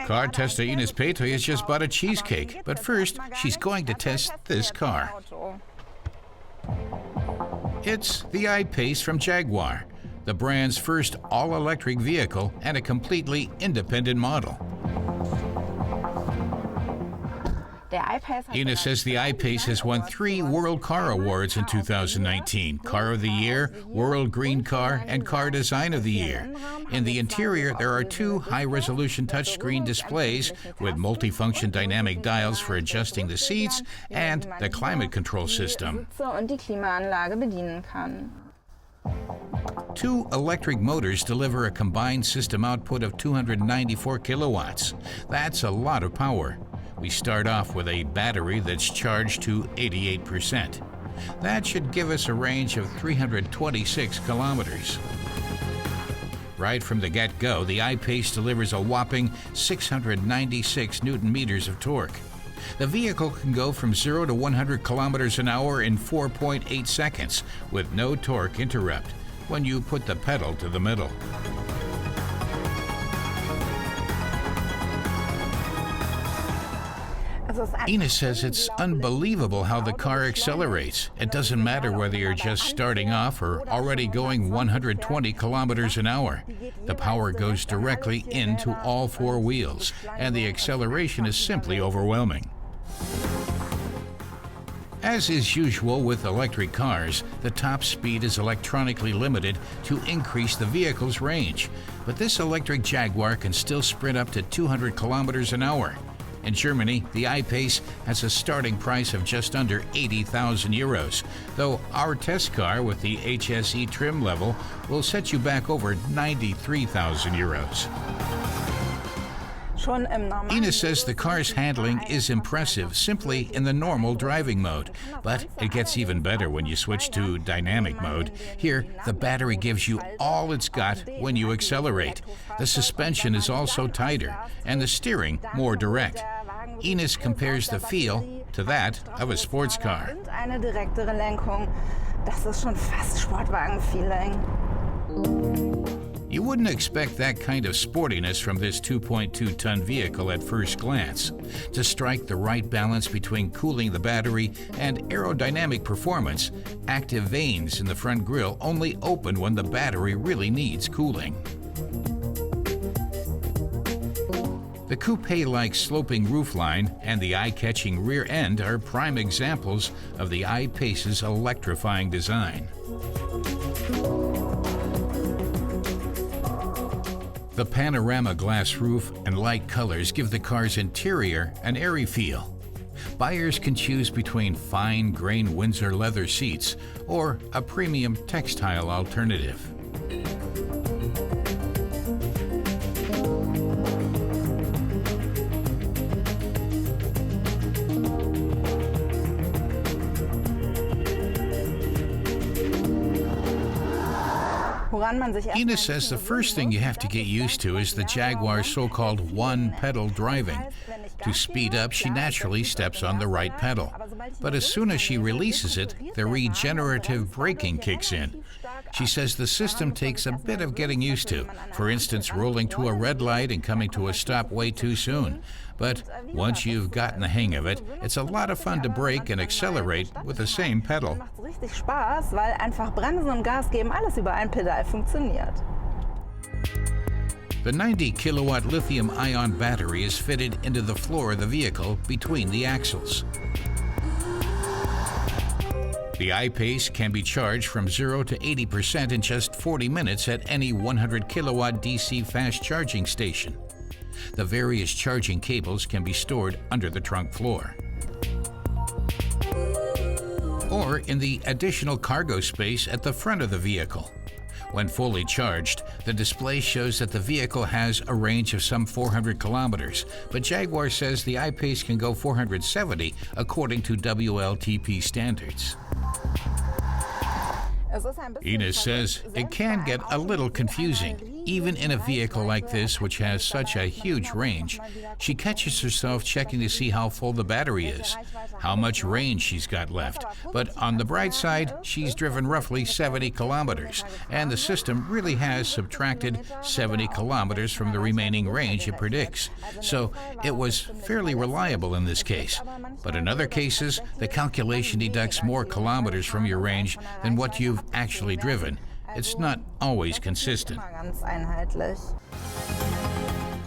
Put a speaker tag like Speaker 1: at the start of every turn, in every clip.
Speaker 1: Car tester Ines Petri has just bought a cheesecake, but first she's going to test this car. It's the I-Pace from Jaguar, the brand's first all-electric vehicle and a completely independent model. Ines says the I-Pace has won 3 World Car Awards in 2019, Car of the Year, World Green Car, and Car Design of the Year. In the interior, there are 2 high-resolution touchscreen displays with multifunction dynamic dials for adjusting the seats and the climate control system. 2 electric motors deliver a combined system output of 294 kilowatts. That's a lot of power. We start off with a battery that's charged to 88%. That should give us a range of 326 kilometers. Right from the get-go, the I-Pace delivers a whopping 696 newton-meters of torque. The vehicle can go from 0 to 100 kilometers an hour in 4.8 seconds with no torque interrupt when you put the pedal to the metal. Ines says it's unbelievable how the car accelerates. It doesn't matter whether you're just starting off or already going 120 kilometers an hour. The power goes directly into all 4 wheels, and the acceleration is simply overwhelming. As is usual with electric cars, the top speed is electronically limited to increase the vehicle's range. But this electric Jaguar can still sprint up to 200 kilometers an hour. In Germany, the I-Pace has a starting price of just under 80,000 euros, though our test car with the HSE trim level will set you back over 93,000 euros. Ines says the car's handling is impressive simply in the normal driving mode, but it gets even better when you switch to dynamic mode. Here, the battery gives you all it's got when you accelerate. The suspension is also tighter, and the steering more direct. Ines compares the feel to that of a sports car. You wouldn't expect that kind of sportiness from this 2.2-ton vehicle at first glance. To strike the right balance between cooling the battery and aerodynamic performance, active vanes in the front grille only open when the battery really needs cooling. The coupe-like sloping roofline and the eye-catching rear end are prime examples of the I-Pace's electrifying design. The panorama glass roof and light colors give the car's interior an airy feel. Buyers can choose between fine-grained Windsor leather seats or a premium textile alternative. Ines says the first thing you have to get used to is the Jaguar's so-called one-pedal driving. To speed up, she naturally steps on the right pedal. But as soon as she releases it, the regenerative braking kicks in. She says the system takes a bit of getting used to, for instance, rolling to a red light and coming to a stop way too soon. But once you've gotten the hang of it, it's a lot of fun to brake and accelerate with the same pedal. The 90-kilowatt lithium-ion battery is fitted into the floor of the vehicle between the axles. The I-Pace can be charged from 0 to 80% in just 40 minutes at any 100-kilowatt DC fast charging station. The various charging cables can be stored under the trunk floor or in the additional cargo space at the front of the vehicle. When fully charged, the display shows that the vehicle has a range of some 400 kilometers, but Jaguar says the I-Pace can go 470 according to WLTP standards. Ines says it can get a little confusing, even in a vehicle like this which has such a huge range. She catches herself checking to see how full the battery is. how much range she's got left. But on the bright side, she's driven roughly 70 kilometers, and the system really has subtracted 70 kilometers from the remaining range it predicts. So it was fairly reliable in this case. But in other cases, the calculation deducts more kilometers from your range than what you've actually driven. It's not always consistent.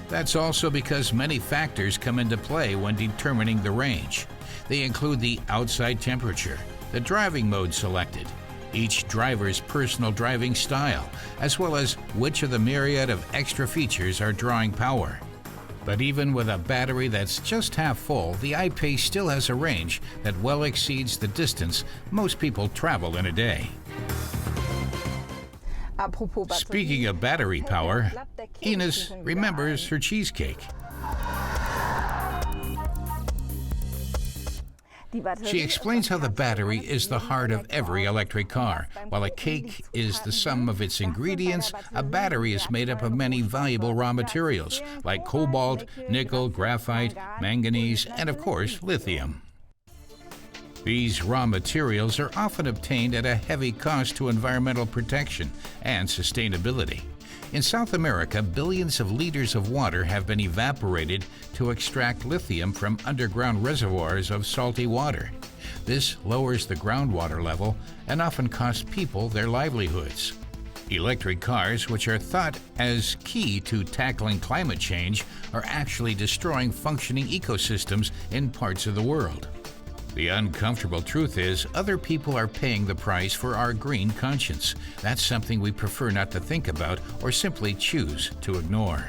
Speaker 1: That's also because many factors come into play when determining the range. They include the outside temperature, the driving mode selected, each driver's personal driving style, as well as which of the myriad of extra features are drawing power. But even with a battery that's just half full, the I-Pace still has a range that well exceeds the distance most people travel in a day. Speaking of battery power, Ines remembers her cheesecake. She explains how the battery is the heart of every electric car. While a cake is the sum of its ingredients, a battery is made up of many valuable raw materials like cobalt, nickel, graphite, manganese, and of course, lithium. These raw materials are often obtained at a heavy cost to environmental protection and sustainability. In South America, billions of liters of water have been evaporated to extract lithium from underground reservoirs of salty water. This lowers the groundwater level and often costs people their livelihoods. Electric cars, which are thought as key to tackling climate change, are actually destroying functioning ecosystems in parts of the world. The uncomfortable truth is, other people are paying the price for our green conscience. That's something we prefer not to think about or simply choose to ignore.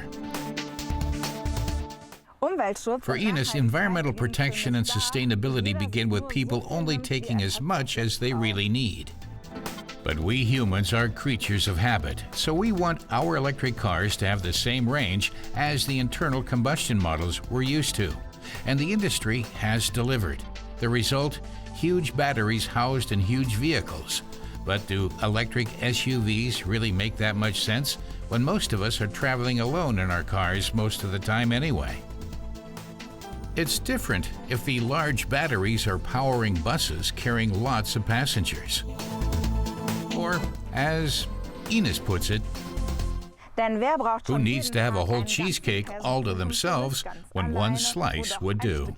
Speaker 1: For Ines, environmental protection and sustainability begin with people only taking as much as they really need. But we humans are creatures of habit, so we want our electric cars to have the same range as the internal combustion models we're used to. And the industry has delivered. The result? Huge batteries housed in huge vehicles. But do electric SUVs really make that much sense when most of us are traveling alone in our cars most of the time anyway? It's different if the large batteries are powering buses carrying lots of passengers. Or, as Ines puts it, who needs to have a whole cheesecake all to themselves when one slice would do?